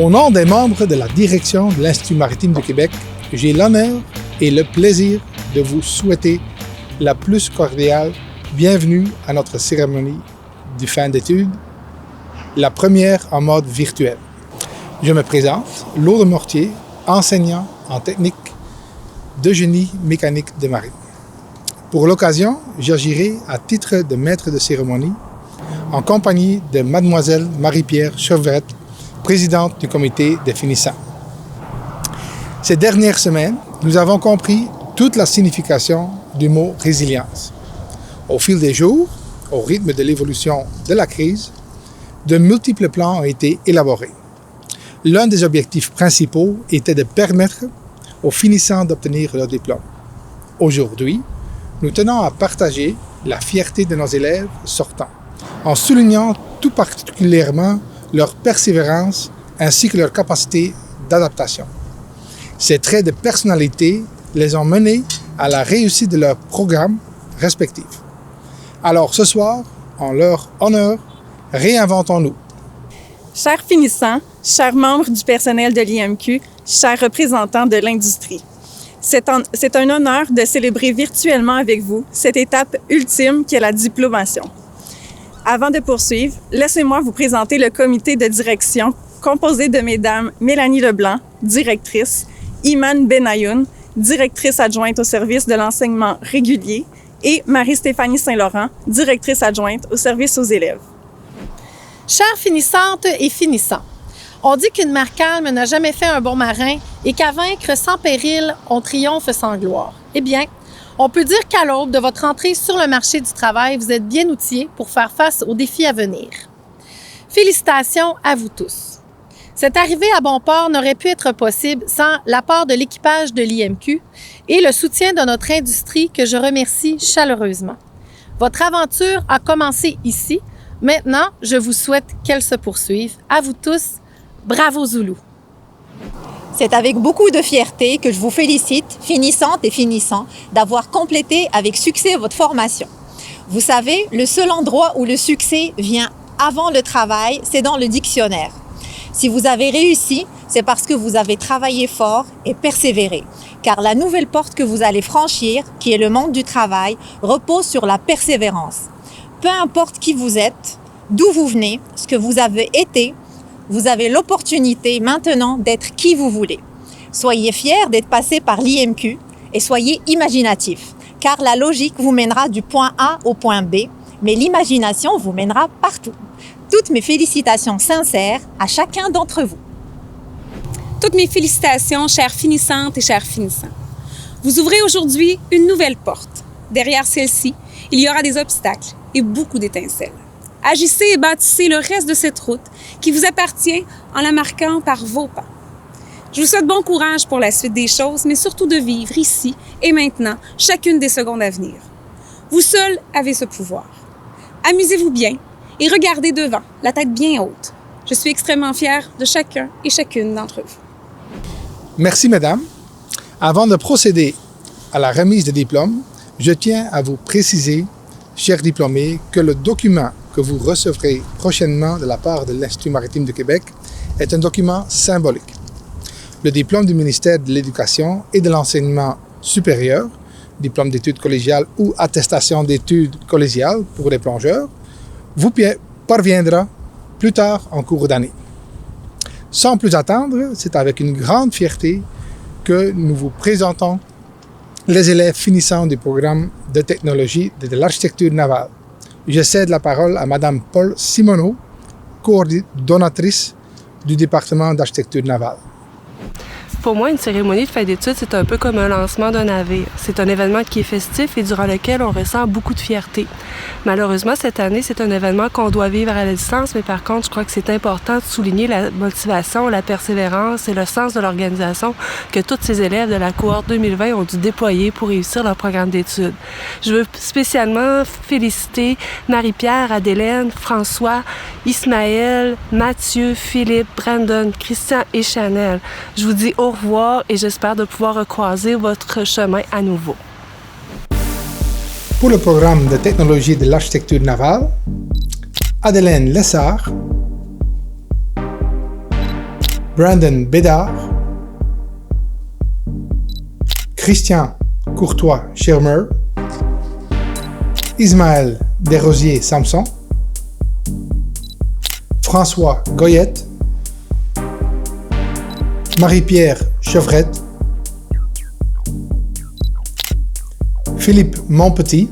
Au nom des membres de la direction de l'Institut maritime du Québec, j'ai l'honneur et le plaisir de vous souhaiter la plus cordiale bienvenue à notre cérémonie de fin d'études, la première en mode virtuel. Je me présente, Laude Mortier, enseignant en technique de génie mécanique de marine. Pour l'occasion, j'agirai à titre de maître de cérémonie en compagnie de Mademoiselle Marie-Pierre Chevrette, présidente du comité des finissants. Ces dernières semaines, nous avons compris toute la signification du mot résilience. Au fil des jours, au rythme de l'évolution de la crise, de multiples plans ont été élaborés. L'un des objectifs principaux était de permettre aux finissants d'obtenir leur diplôme. Aujourd'hui, nous tenons à partager la fierté de nos élèves sortants, en soulignant tout particulièrement leur persévérance ainsi que leur capacité d'adaptation. Ces traits de personnalité les ont menés à la réussite de leurs programmes respectifs. Alors ce soir, en leur honneur, réinventons-nous. Chers finissants, chers membres du personnel de l'IMQ, chers représentants de l'industrie, c'est un honneur de célébrer virtuellement avec vous cette étape ultime qu'est la diplomation. Avant de poursuivre, laissez-moi vous présenter le comité de direction composé de mesdames Mélanie Leblanc, directrice, Iman Benayoun, directrice adjointe au service de l'enseignement régulier, et Marie-Stéphanie Saint-Laurent, directrice adjointe au service aux élèves. Chères finissantes et finissants, on dit qu'une mer calme n'a jamais fait un bon marin et qu'à vaincre sans péril, on triomphe sans gloire. Eh bien, on peut dire qu'à l'aube de votre entrée sur le marché du travail, vous êtes bien outillés pour faire face aux défis à venir. Félicitations à vous tous. Cette arrivée à bon port n'aurait pu être possible sans l'apport de l'équipage de l'IMQ et le soutien de notre industrie que je remercie chaleureusement. Votre aventure a commencé ici. Maintenant, je vous souhaite qu'elle se poursuive. À vous tous, bravo Zoulou! C'est avec beaucoup de fierté que je vous félicite, finissantes et finissants, d'avoir complété avec succès votre formation. Vous savez, le seul endroit où le succès vient avant le travail, c'est dans le dictionnaire. Si vous avez réussi, c'est parce que vous avez travaillé fort et persévéré. Car la nouvelle porte que vous allez franchir, qui est le monde du travail, repose sur la persévérance. Peu importe qui vous êtes, d'où vous venez, ce que vous avez été, vous avez l'opportunité maintenant d'être qui vous voulez. Soyez fiers d'être passé par l'IMQ et soyez imaginatifs, car la logique vous mènera du point A au point B, mais l'imagination vous mènera partout. Toutes mes félicitations sincères à chacun d'entre vous. Toutes mes félicitations, chères finissantes et chers finissants. Vous ouvrez aujourd'hui une nouvelle porte. Derrière celle-ci, il y aura des obstacles et beaucoup d'étincelles. Agissez et bâtissez le reste de cette route qui vous appartient en la marquant par vos pas. Je vous souhaite bon courage pour la suite des choses, mais surtout de vivre ici et maintenant chacune des secondes à venir. Vous seuls avez ce pouvoir. Amusez-vous bien et regardez devant, la tête bien haute. Je suis extrêmement fière de chacun et chacune d'entre vous. Merci, mesdames. Avant de procéder à la remise des diplômes, je tiens à vous préciser, chers diplômés, que le document que vous recevrez prochainement de la part de l'Institut maritime du Québec est un document symbolique. Le diplôme du ministère de l'Éducation et de l'Enseignement supérieur, diplôme d'études collégiales ou attestation d'études collégiales pour les plongeurs, vous parviendra plus tard en cours d'année. Sans plus attendre, c'est avec une grande fierté que nous vous présentons les élèves finissants du programme de technologie de l'architecture navale. Je cède la parole à Mme Paul Simoneau, coordonnatrice du département d'architecture navale. Pour moi, une cérémonie de fin d'études, c'est un peu comme un lancement d'un navire. C'est un événement qui est festif et durant lequel on ressent beaucoup de fierté. Malheureusement, cette année, c'est un événement qu'on doit vivre à la distance, mais par contre, je crois que c'est important de souligner la motivation, la persévérance et le sens de l'organisation que tous ces élèves de la cohorte 2020 ont dû déployer pour réussir leur programme d'études. Je veux spécialement féliciter Marie-Pierre, Adélène, François, Ismaël, Mathieu, Philippe, Brandon, Christian et Chanel. Je vous dis au revoir et j'espère de pouvoir recroiser votre chemin à nouveau. Pour le programme de technologie de l'architecture navale, Adélène Lessard, Brandon Bédard, Christian Courtois-Schermer, Ismaël Desrosiers-Samson, François Goyette, Marie-Pierre Chevrette, Philippe Monpetit,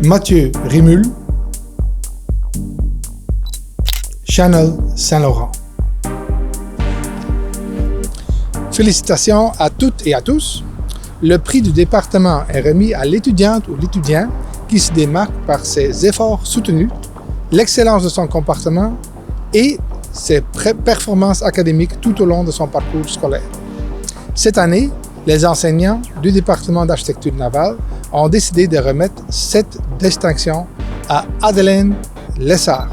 Mathieu Rimul, Chanel Saint-Laurent. Félicitations à toutes et à tous. Le prix du département est remis à l'étudiante ou l'étudiant qui se démarque par ses efforts soutenus, l'excellence de son comportement et ses performances académiques tout au long de son parcours scolaire. Cette année, les enseignants du département d'architecture navale ont décidé de remettre cette distinction à Madeleine Lessard.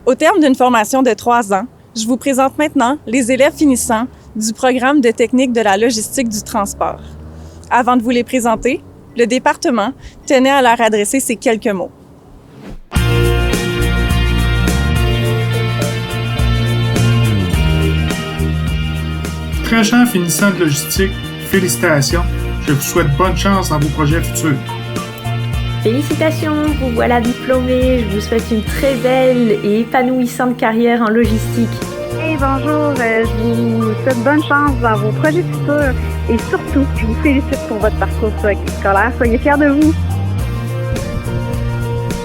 Au terme d'une formation de 3 ans, je vous présente maintenant les élèves finissants du programme de technique de la logistique du transport. Avant de vous les présenter, le département tenait à leur adresser ces quelques mots. Très chers finissants de logistique, félicitations. Je vous souhaite bonne chance dans vos projets futurs. Félicitations, vous voilà diplômés. Je vous souhaite une très belle et épanouissante carrière en logistique. Hey, bonjour, je vous souhaite bonne chance dans vos projets futurs et surtout, je vous félicite pour votre parcours scolaire. Soyez fiers de vous.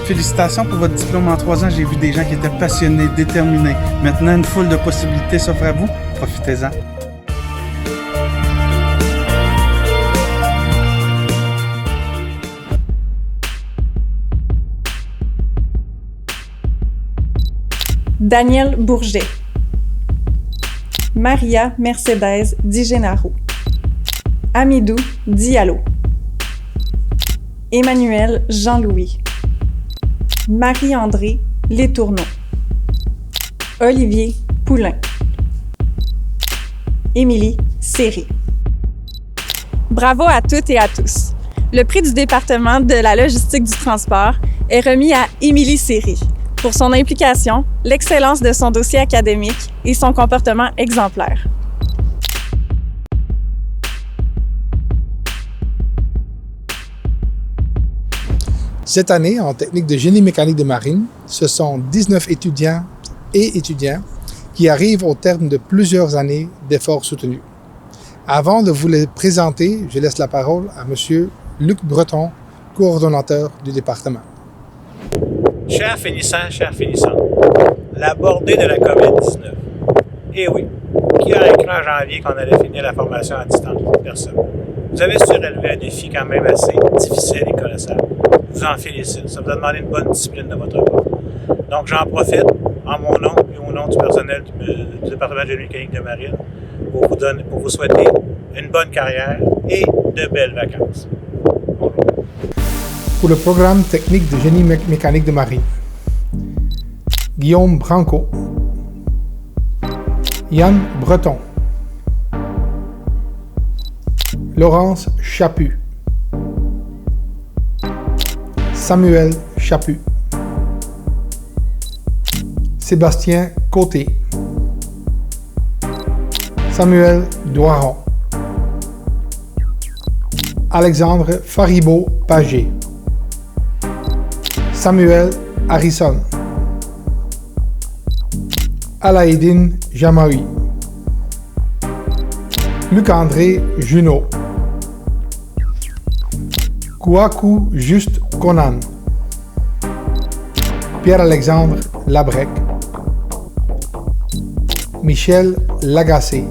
Félicitations pour votre diplôme en 3 ans. J'ai vu des gens qui étaient passionnés, déterminés. Maintenant, une foule de possibilités s'offre à vous. Profitez-en. Daniel Bourget, Maria Mercedes Di Gennaro, Amidou Diallo, Emmanuel Jean-Louis, Marie-André Letourneau, Olivier Poulain, Émilie Séré. Bravo à toutes et à tous. Le prix du département de la logistique du transport est remis à Émilie Séré pour son implication, l'excellence de son dossier académique et son comportement exemplaire. Cette année, en technique de génie mécanique de marine, ce sont 19 étudiants et étudiants qui arrivent au terme de plusieurs années d'efforts soutenus. Avant de vous les présenter, je laisse la parole à M. Luc Breton, coordonnateur du département. Chers finissants, la bordée de la COVID-19. Eh oui, qui aurait cru en janvier qu'on allait finir la formation à distance? Personne. Vous avez su relever un défi quand même assez difficile et colossal. Je vous en félicite. Ça vous a demandé une bonne discipline de votre part. Donc, j'en profite, en mon nom et au nom du personnel du département de génie mécanique de marine, pour vous souhaiter une bonne carrière et de belles vacances. Bonjour. Pour le programme technique de génie mécanique de marine, Guillaume Branco, Yann Breton, Laurence Chaput, Samuel Chaput, Sébastien Côté, Samuel Doiron, Alexandre Faribault-Pagé, Samuel Harrison, Alaïdine Jamaoui, Luc-André Junot, Kouakou Juste Conan, Pierre-Alexandre Labrec, Michel Lagacé,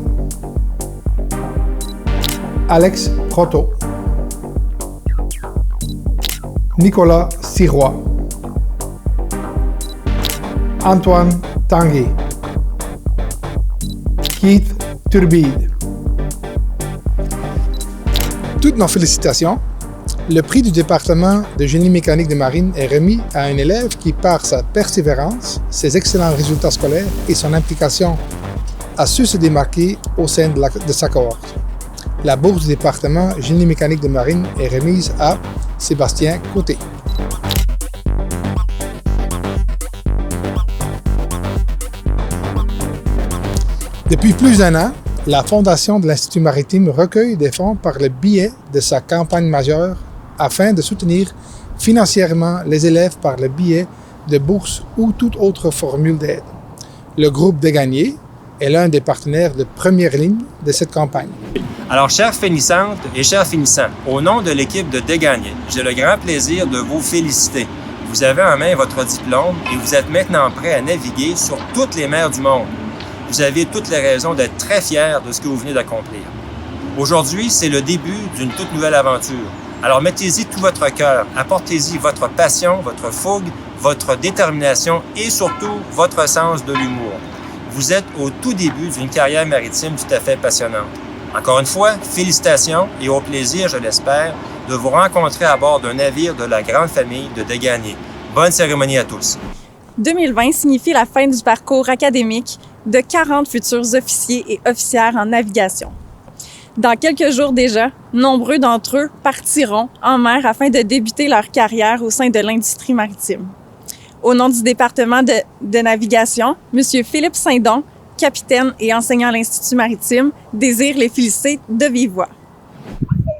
Alex Proto, Nicolas Sirois, Antoine Tanguay, Keith Turbide. Toutes nos félicitations. Le prix du département de génie mécanique de marine est remis à un élève qui, par sa persévérance, ses excellents résultats scolaires et son implication, a su se démarquer au sein de sa cohorte. La bourse du département génie mécanique de marine est remise à Sébastien Côté. Depuis plus d'un an, la Fondation de l'Institut maritime recueille des fonds par le biais de sa campagne majeure afin de soutenir financièrement les élèves par le biais de bourses ou toute autre formule d'aide. Le groupe Dégagné est l'un des partenaires de première ligne de cette campagne. Alors, chères finissantes et chers finissants, au nom de l'équipe de Dégagné, j'ai le grand plaisir de vous féliciter. Vous avez en main votre diplôme et vous êtes maintenant prêts à naviguer sur toutes les mers du monde. Vous avez toutes les raisons d'être très fiers de ce que vous venez d'accomplir. Aujourd'hui, c'est le début d'une toute nouvelle aventure. Alors mettez-y tout votre cœur, apportez-y votre passion, votre fougue, votre détermination et surtout votre sens de l'humour. Vous êtes au tout début d'une carrière maritime tout à fait passionnante. Encore une fois, félicitations et au plaisir, je l'espère, de vous rencontrer à bord d'un navire de la grande famille de Dégagné. Bonne cérémonie à tous. 2020 signifie la fin du parcours académique de 40 futurs officiers et officières en navigation. Dans quelques jours déjà, nombreux d'entre eux partiront en mer afin de débuter leur carrière au sein de l'industrie maritime. Au nom du département de navigation, M. Philippe Saint-Don, capitaine et enseignant à l'Institut maritime, désire les féliciter de vive voix.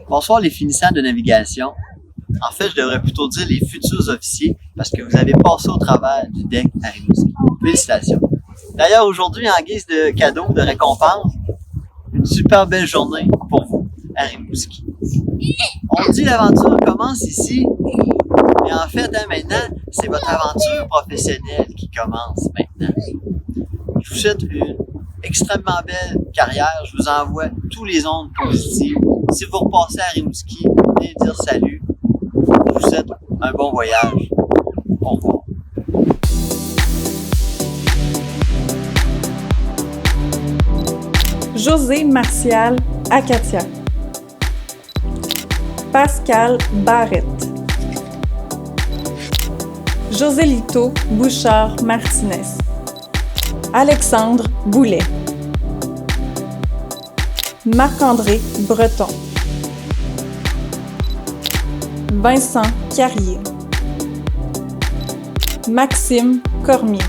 Bonsoir les finissants de navigation. En fait, je devrais plutôt dire les futurs officiers parce que vous avez passé au travers du deck à Rimouski. Félicitations. D'ailleurs, aujourd'hui, en guise de cadeau, de récompense, une super belle journée pour vous à Rimouski. On dit l'aventure commence ici, mais en fait, maintenant, c'est votre aventure professionnelle qui commence maintenant. Je vous souhaite une extrêmement belle carrière. Je vous envoie tous les ondes positives. Si vous repassez à Rimouski, venez dire salut. Je vous souhaite un bon voyage. Au revoir. José Martial Acatia. Pascal Barrette. Joselito Bouchard Martinez. Alexandre Boulet. Marc-André Breton. Vincent Carrier. Maxime Cormier.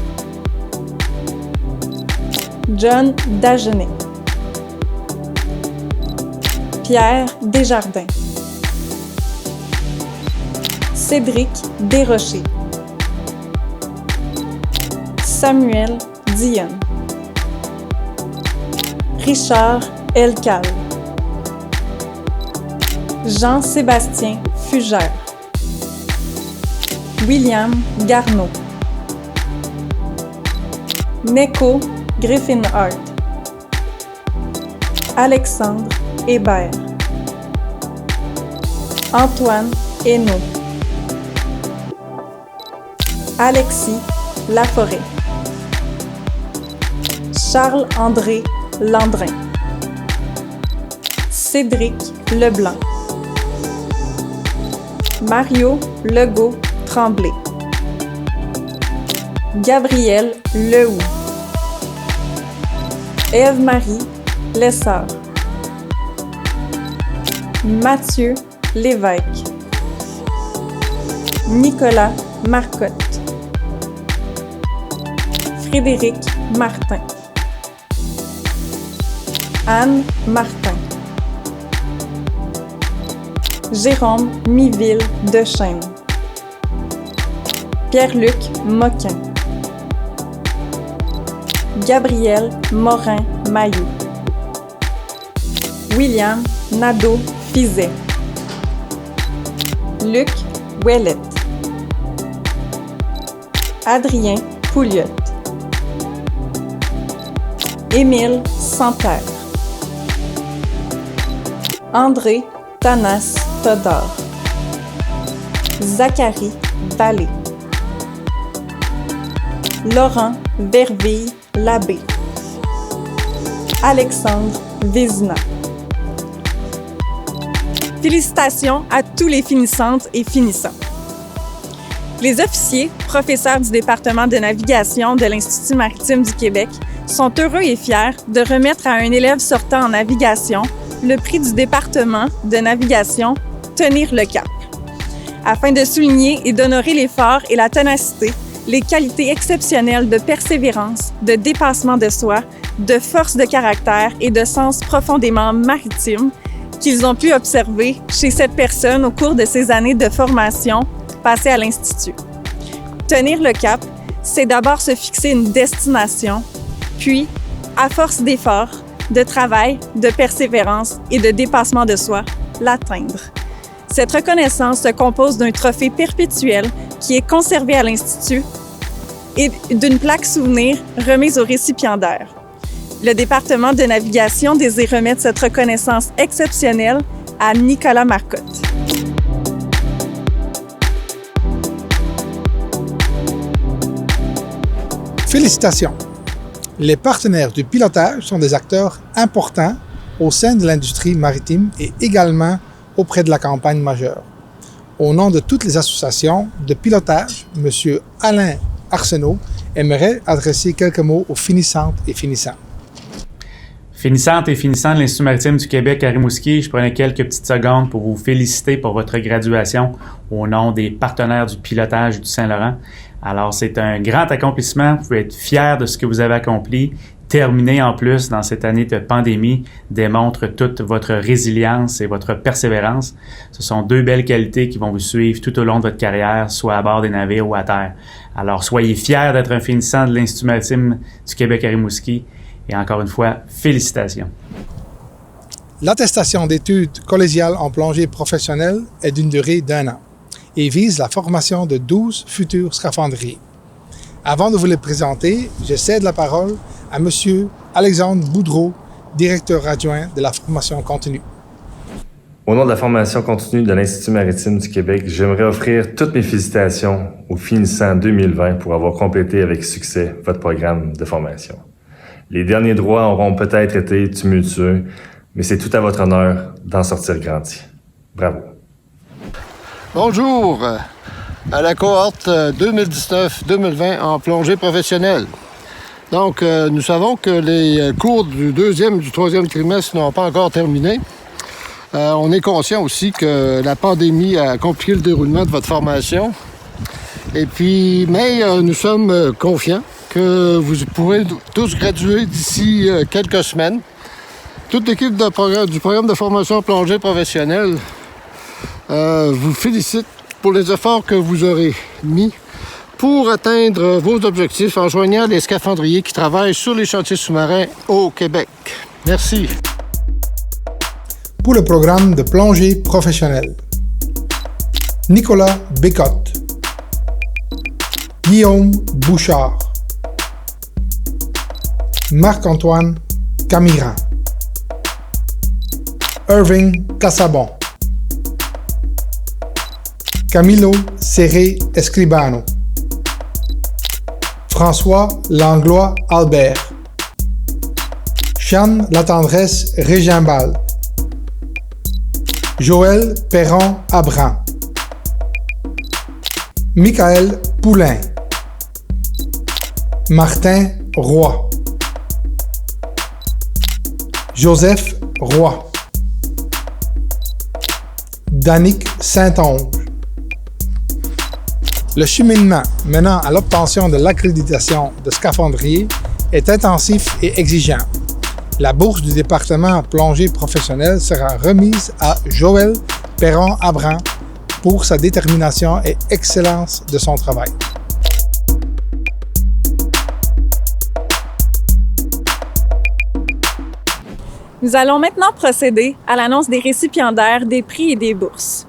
John Dagenet. Pierre Desjardins. Cédric Desrochers. Samuel Dionne. Richard Elcal. Jean-Sébastien Fugère. William Garneau. Neko Griffinhart. Alexandre Hébert. Antoine Hainaut. Alexis Laforêt. Charles-André Landrin. Cédric Leblanc. Mario Legault Tremblay. Gabriel Lehoux. Ève-Marie Lessard. Mathieu Lévesque. Nicolas Marcotte. Frédéric Martin. Anne Martin. Jérôme Miville Dechêne. Pierre-Luc Moquin. Gabriel Morin-Mailloux. William Nadeau-Fizet. Luc Ouellette. Adrien Pouliot. Émile Santerre. André Tanas Todor. Zachary Vallée. Laurent Verville-Labbé. Alexandre Vézina. Félicitations à tous les finissantes et finissants. Les officiers, professeurs du département de navigation de l'Institut maritime du Québec, sont heureux et fiers de remettre à un élève sortant en navigation le prix du département de navigation « Tenir le cap ». Afin de souligner et d'honorer l'effort et la ténacité, les qualités exceptionnelles de persévérance, de dépassement de soi, de force de caractère et de sens profondément maritime qu'ils ont pu observer chez cette personne au cours de ces années de formation passées à l'Institut. Tenir le cap, c'est d'abord se fixer une destination, puis, à force d'efforts, de travail, de persévérance et de dépassement de soi, l'atteindre. Cette reconnaissance se compose d'un trophée perpétuel qui est conservé à l'Institut et d'une plaque souvenir remise aux récipiendaires. Le département de navigation désire remettre cette reconnaissance exceptionnelle à Nicolas Marcotte. Félicitations! Les partenaires du pilotage sont des acteurs importants au sein de l'industrie maritime et également auprès de la campagne majeure. Au nom de toutes les associations de pilotage, M. Alain Arsenault aimerait adresser quelques mots aux finissantes et finissants. Finissantes et finissants de l'Institut maritime du Québec à Rimouski, je prenais quelques petites secondes pour vous féliciter pour votre graduation au nom des partenaires du pilotage du Saint-Laurent. Alors, c'est un grand accomplissement. Vous pouvez être fiers de ce que vous avez accompli. Terminer en plus dans cette année de pandémie démontre toute votre résilience et votre persévérance. Ce sont deux belles qualités qui vont vous suivre tout au long de votre carrière, soit à bord des navires ou à terre. Alors, soyez fiers d'être un finissant de l'Institut maritime du Québec à Rimouski. Et encore une fois, félicitations. L'attestation d'études collégiales en plongée professionnelle est d'une durée d'1 an et vise la formation de 12 futurs scaphandriers. Avant de vous les présenter, je cède la parole à M. Alexandre Boudreau, directeur adjoint de la formation continue. Au nom de la formation continue de l'Institut maritime du Québec, j'aimerais offrir toutes mes félicitations aux finissants 2020 pour avoir complété avec succès votre programme de formation. Les derniers droits auront peut-être été tumultueux, mais c'est tout à votre honneur d'en sortir grandi. Bravo. Bonjour à la cohorte 2019-2020 en plongée professionnelle. Donc, nous savons que les cours du deuxième et du troisième trimestre n'ont pas encore terminé. On est conscient aussi que la pandémie a compliqué le déroulement de votre formation. Et puis, mais nous sommes confiants que vous pourrez tous graduer d'ici quelques semaines. Toute l'équipe du programme de formation en plongée professionnelle vous félicite pour les efforts que vous aurez mis pour atteindre vos objectifs en joignant les scaphandriers qui travaillent sur les chantiers sous-marins au Québec. Merci. Pour le programme de plongée professionnelle, Nicolas Bécotte, Guillaume Bouchard, Marc-Antoine Camiran, Irving Casabon, Camilo Serré Escribano, François Langlois Albert, Jeanne Latendresse Régimbal, Joël Perron Abran, Michael Poulain, Martin Roy, Joseph Roy, Danick Saint-Onge. Le cheminement menant à l'obtention de l'accréditation de scaphandrier est intensif et exigeant. La bourse du département plongée professionnelle sera remise à Joël Perron-Abran pour sa détermination et excellence de son travail. Nous allons maintenant procéder à l'annonce des récipiendaires des prix et des bourses.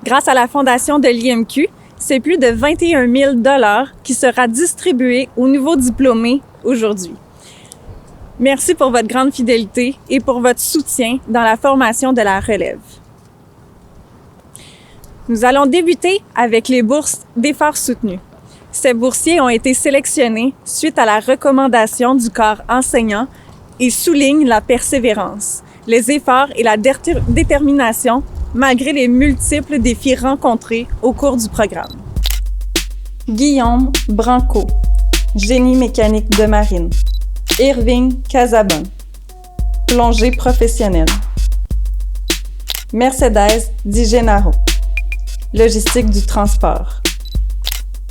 Grâce à la fondation de l'IMQ, c'est plus de 21 000 $ qui sera distribué aux nouveaux diplômés aujourd'hui. Merci pour votre grande fidélité et pour votre soutien dans la formation de la relève. Nous allons débuter avec les bourses d'efforts soutenus. Ces boursiers ont été sélectionnés suite à la recommandation du corps enseignant et soulignent la persévérance, les efforts et la détermination malgré les multiples défis rencontrés au cours du programme. Guillaume Branco, génie mécanique de marine. Irving Casabon, plongée professionnelle. Mercedes Di Gennaro, logistique du transport.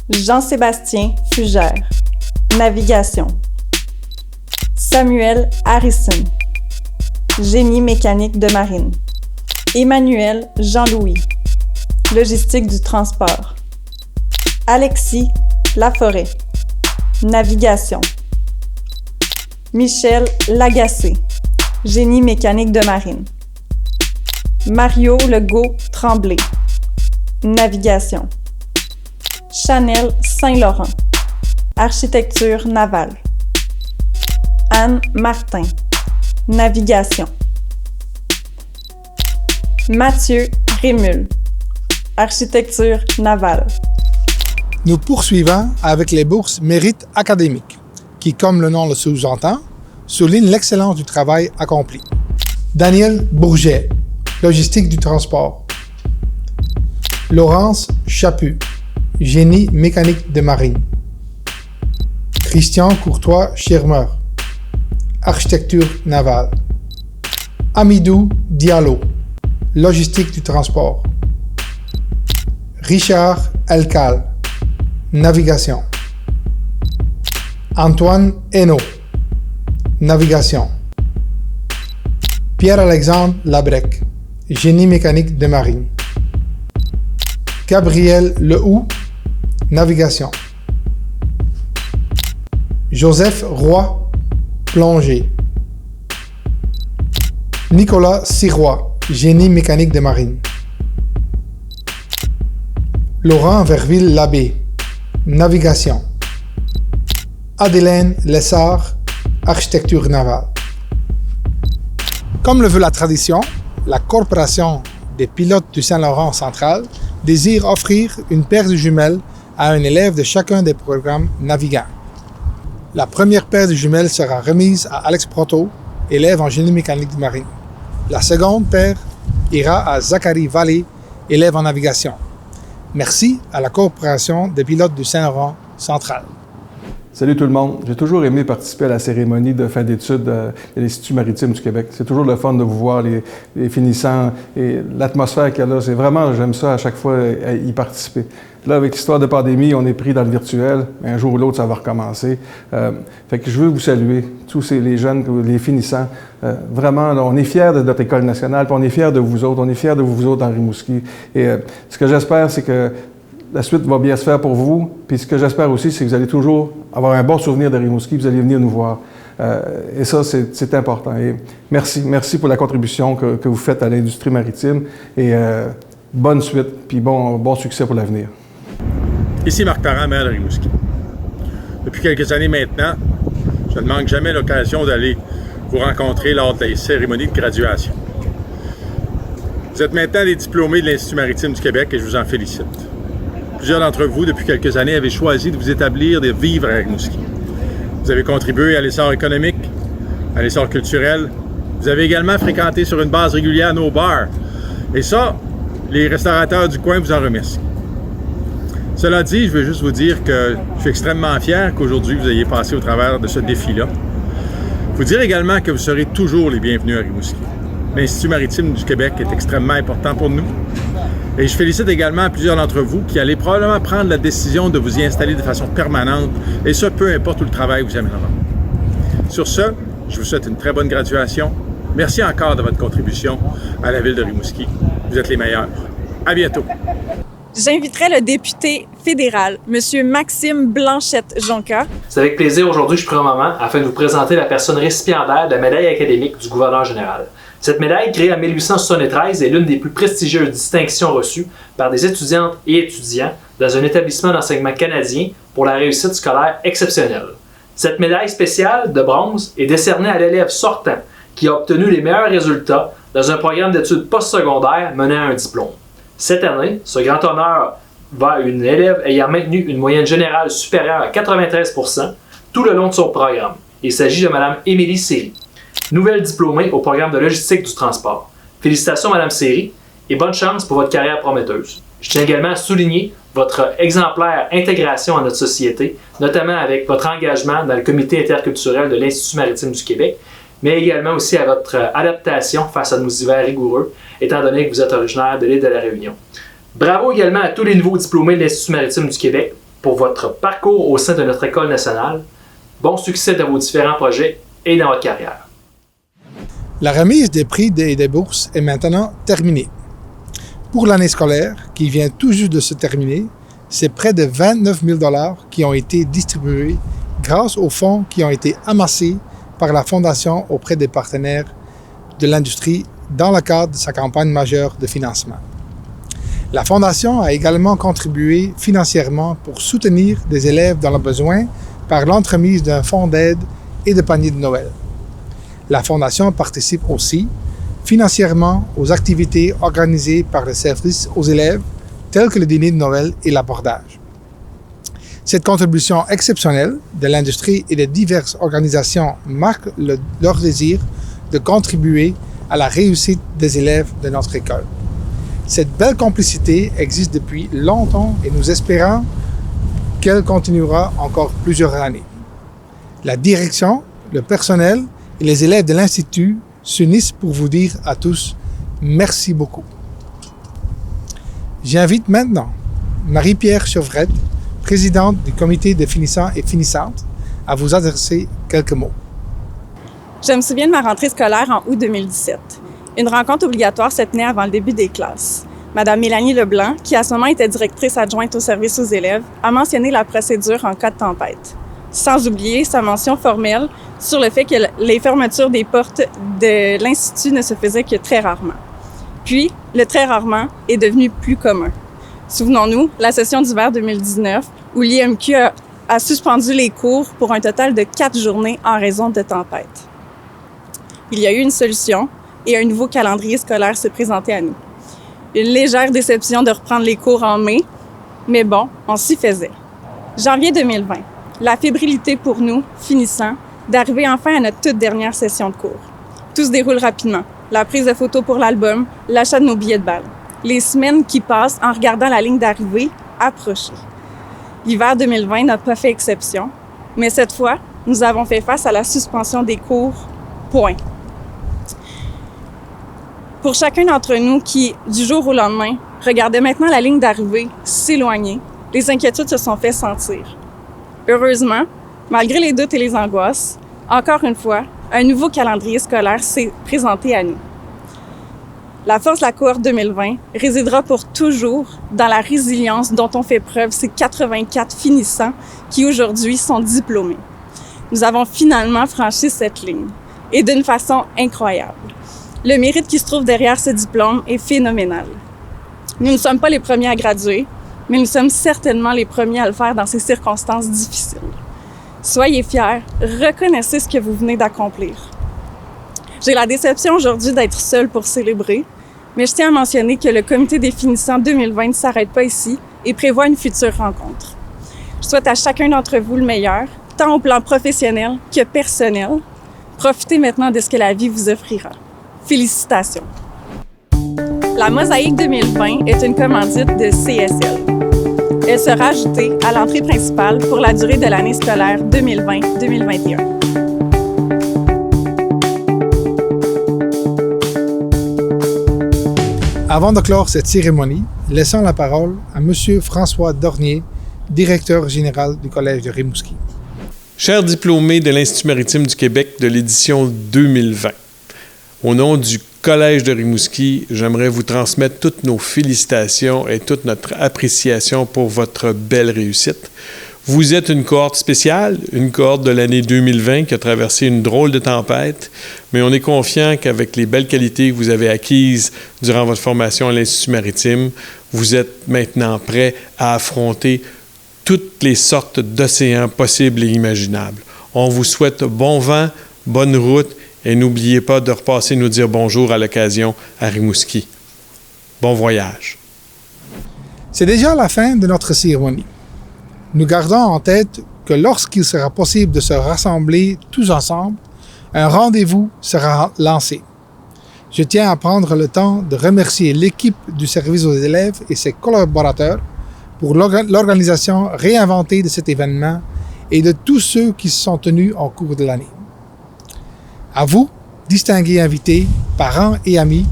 Jean-Sébastien Fugère, navigation. Samuel Harrison, génie mécanique de marine. Emmanuel Jean-Louis, logistique du transport. Alexis Laforêt, navigation. Michel Lagacé, génie mécanique de marine. Mario Legault Tremblay, navigation. Chanel Saint-Laurent, architecture navale. Anne Martin, navigation. Mathieu Rémul, architecture navale. Nous poursuivons avec les bourses mérite académiques, qui, comme le nom le sous-entend, soulignent l'excellence du travail accompli. Daniel Bourget, logistique du transport. Laurence Chaput, génie mécanique de marine. Christian Courtois Schirmer, architecture navale. Amidou Diallo, logistique du transport. Richard Elkal, navigation. Antoine Hainaut, navigation. Pierre-Alexandre Labrec, génie mécanique de marine. Gabriel Lehoux, navigation. Joseph Roy, plongée. Nicolas Sirois, génie mécanique de marine. Laurent Verville-Labbé, navigation. Adélène Lessard, architecture navale. Comme le veut la tradition, la Corporation des pilotes du Saint-Laurent central désire offrir une paire de jumelles à un élève de chacun des programmes navigants. La première paire de jumelles sera remise à Alex Proto, élève en génie mécanique de marine. La seconde paire ira à Zachary Vallée, élève en navigation. Merci à la coopération des pilotes du Saint-Laurent central. Salut tout le monde. J'ai toujours aimé participer à la cérémonie de fin d'études de l'Institut maritime du Québec. C'est toujours le fun de vous voir, les finissants et l'atmosphère qu'il y a là. C'est vraiment, j'aime ça à chaque fois y participer. Là, avec l'histoire de pandémie, on est pris dans le virtuel. Mais un jour ou l'autre, ça va recommencer. Fait que je veux vous saluer, tous les jeunes, les finissants. Vraiment, là, on est fiers de notre École nationale, puis on est fiers de vous autres. On est fiers de vous autres dans Rimouski. Et ce que j'espère, c'est que la suite va bien se faire pour vous. Puis ce que j'espère aussi, c'est que vous allez toujours avoir un bon souvenir de Rimouski, vous allez venir nous voir. Et ça, c'est important. Et merci pour la contribution que vous faites à l'industrie maritime. Et bonne suite, puis bon succès pour l'avenir. Ici Marc Parent, maire de Rimouski. Depuis quelques années maintenant, je ne manque jamais l'occasion d'aller vous rencontrer lors des cérémonies de graduation. Vous êtes maintenant des diplômés de l'Institut maritime du Québec et je vous en félicite. Plusieurs d'entre vous, depuis quelques années, avez choisi de vous établir, de vivre à Rimouski. Vous avez contribué à l'essor économique, à l'essor culturel. Vous avez également fréquenté sur une base régulière nos bars. Et ça, les restaurateurs du coin vous en remercient. Cela dit, je veux juste vous dire que je suis extrêmement fier qu'aujourd'hui vous ayez passé au travers de ce défi-là. Vous dire également que vous serez toujours les bienvenus à Rimouski. L'Institut maritime du Québec est extrêmement important pour nous. Et je félicite également plusieurs d'entre vous qui allez probablement prendre la décision de vous y installer de façon permanente, et ce, peu importe où le travail vous amènera. Sur ce, je vous souhaite une très bonne graduation. Merci encore de votre contribution à la ville de Rimouski. Vous êtes les meilleurs. À bientôt. J'inviterai le député fédéral, M. Maxime Blanchette-Jonca. C'est avec plaisir aujourd'hui que je prends un moment afin de vous présenter la personne récipiendaire de la médaille académique du gouverneur général. Cette médaille, créée en 1873, est l'une des plus prestigieuses distinctions reçues par des étudiantes et étudiants dans un établissement d'enseignement canadien pour la réussite scolaire exceptionnelle. Cette médaille spéciale de bronze est décernée à l'élève sortant qui a obtenu les meilleurs résultats dans un programme d'études postsecondaires menant à un diplôme. Cette année, ce grand honneur va à une élève ayant maintenu une moyenne générale supérieure à 93% tout le long de son programme. Il s'agit de Mme Émilie Seri, nouvelle diplômée au programme de logistique du transport. Félicitations Mme Seri et bonne chance pour votre carrière prometteuse. Je tiens également à souligner votre exemplaire intégration à notre société, notamment avec votre engagement dans le comité interculturel de l'Institut maritime du Québec, mais également aussi à votre adaptation face à nos hivers rigoureux, étant donné que vous êtes originaire de l'île de la Réunion. Bravo également à tous les nouveaux diplômés de l'Institut maritime du Québec pour votre parcours au sein de notre École nationale. Bon succès dans vos différents projets et dans votre carrière. La remise des prix et des bourses est maintenant terminée. Pour l'année scolaire, qui vient tout juste de se terminer, c'est près de 29 000 $ qui ont été distribués grâce aux fonds qui ont été amassés par la Fondation auprès des partenaires de l'industrie dans le cadre de sa campagne majeure de financement. La Fondation a également contribué financièrement pour soutenir des élèves dans le besoin par l'entremise d'un fonds d'aide et de paniers de Noël. La Fondation participe aussi financièrement aux activités organisées par le service aux élèves, telles que le dîner de Noël et l'abordage. Cette contribution exceptionnelle de l'industrie et de diverses organisations marque leur désir de contribuer à la réussite des élèves de notre école. Cette belle complicité existe depuis longtemps et nous espérons qu'elle continuera encore plusieurs années. La direction, le personnel et les élèves de l'Institut s'unissent pour vous dire à tous merci beaucoup. J'invite maintenant Marie-Pierre Chevrette, présidente du comité des finissants et finissantes, à vous adresser quelques mots. Je me souviens de ma rentrée scolaire en août 2017. Une rencontre obligatoire se tenait avant le début des classes. Madame Mélanie Leblanc, qui à ce moment était directrice adjointe au service aux élèves, a mentionné la procédure en cas de tempête. Sans oublier sa mention formelle sur le fait que les fermetures des portes de l'Institut ne se faisaient que très rarement. Puis, le très rarement est devenu plus commun. Souvenons-nous, la session d'hiver 2019, où l'IMQ a suspendu les cours pour un total de 4 journées en raison de tempête. Il y a eu une solution et un nouveau calendrier scolaire se présentait à nous. Une légère déception de reprendre les cours en mai, mais bon, on s'y faisait. Janvier 2020. La fébrilité pour nous, finissants, d'arriver enfin à notre toute dernière session de cours. Tout se déroule rapidement. La prise de photos pour l'album, l'achat de nos billets de balle. Les semaines qui passent en regardant la ligne d'arrivée approcher. L'hiver 2020 n'a pas fait exception, mais cette fois, nous avons fait face à la suspension des cours. Point. Pour chacun d'entre nous qui, du jour au lendemain, regardait maintenant la ligne d'arrivée s'éloigner, les inquiétudes se sont fait sentir. Heureusement, malgré les doutes et les angoisses, encore une fois, un nouveau calendrier scolaire s'est présenté à nous. La force de la cohorte 2020 résidera pour toujours dans la résilience dont ont fait preuve ces 84 finissants qui aujourd'hui sont diplômés. Nous avons finalement franchi cette ligne, et d'une façon incroyable. Le mérite qui se trouve derrière ce diplôme est phénoménal. Nous ne sommes pas les premiers à graduer, mais nous sommes certainement les premiers à le faire dans ces circonstances difficiles. Soyez fiers, reconnaissez ce que vous venez d'accomplir. J'ai la déception aujourd'hui d'être seule pour célébrer, mais je tiens à mentionner que le comité des finissants 2020 ne s'arrête pas ici et prévoit une future rencontre. Je souhaite à chacun d'entre vous le meilleur, tant au plan professionnel que personnel. Profitez maintenant de ce que la vie vous offrira. Félicitations! La Mosaïque 2020 est une commandite de CSL. Elle sera ajoutée à l'entrée principale pour la durée de l'année scolaire 2020-2021. Avant de clore cette cérémonie, laissons la parole à M. François Dornier, directeur général du Collège de Rimouski. Chers diplômés de l'Institut maritime du Québec de l'édition 2020, au nom du Collège de Rimouski, j'aimerais vous transmettre toutes nos félicitations et toute notre appréciation pour votre belle réussite. Vous êtes une cohorte spéciale, une cohorte de l'année 2020 qui a traversé une drôle de tempête, mais on est confiant qu'avec les belles qualités que vous avez acquises durant votre formation à l'Institut maritime, vous êtes maintenant prêts à affronter toutes les sortes d'océans possibles et imaginables. On vous souhaite bon vent, bonne route et n'oubliez pas de repasser nous dire bonjour à l'occasion à Rimouski. Bon voyage. C'est déjà la fin de notre cérémonie. Nous gardons en tête que lorsqu'il sera possible de se rassembler tous ensemble, un rendez-vous sera lancé. Je tiens à prendre le temps de remercier l'équipe du service aux élèves et ses collaborateurs pour l'organisation réinventée de cet événement et de tous ceux qui se sont tenus au cours de l'année. À vous, distingués invités, parents et amis,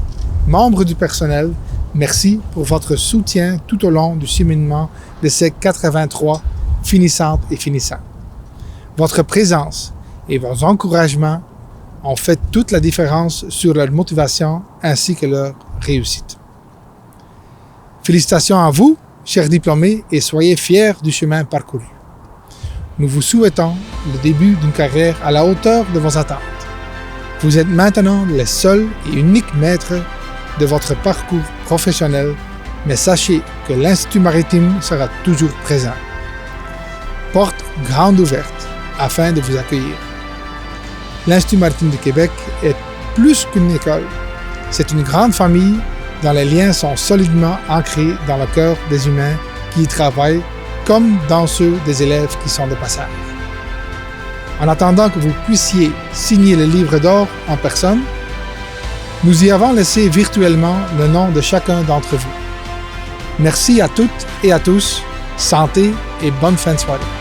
membres du personnel, merci pour votre soutien tout au long du cheminement de ces 83 finissantes et finissants. Votre présence et vos encouragements ont fait toute la différence sur leur motivation ainsi que leur réussite. Félicitations à vous, chers diplômés, et soyez fiers du chemin parcouru. Nous vous souhaitons le début d'une carrière à la hauteur de vos attentes. Vous êtes maintenant les seuls et uniques maîtres de votre parcours professionnel, mais sachez que l'Institut maritime sera toujours présent. Porte grande ouverte afin de vous accueillir. L'Institut maritime du Québec est plus qu'une école. C'est une grande famille dont les liens sont solidement ancrés dans le cœur des humains qui y travaillent, comme dans ceux des élèves qui sont de passage. En attendant que vous puissiez signer le livre d'or en personne, nous y avons laissé virtuellement le nom de chacun d'entre vous. Merci à toutes et à tous, santé et bonne fin de soirée.